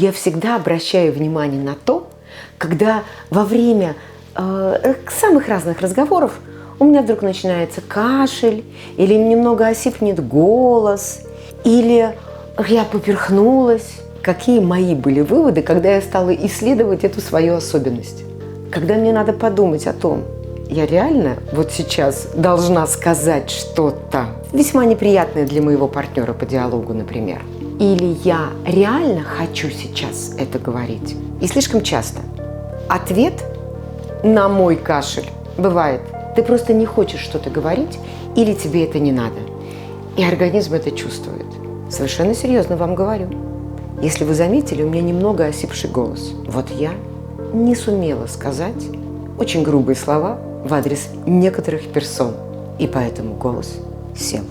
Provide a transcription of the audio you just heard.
Я всегда обращаю внимание на то, когда во время самых разных разговоров у меня вдруг начинается кашель, или немного осипнет голос, или я поперхнулась. Какие мои были выводы, когда я стала исследовать эту свою особенность? Когда мне надо подумать о том, я реально вот сейчас должна сказать что-то весьма неприятное для моего партнера по диалогу, например. Или я реально хочу сейчас это говорить. И слишком часто ответ на мой кашель бывает: ты просто не хочешь что-то говорить, или тебе это не надо. И организм это чувствует. Совершенно серьезно вам говорю. Если вы заметили, у меня немного осипший голос. Вот я не сумела сказать очень грубые слова в адрес некоторых персон, и поэтому голос сел.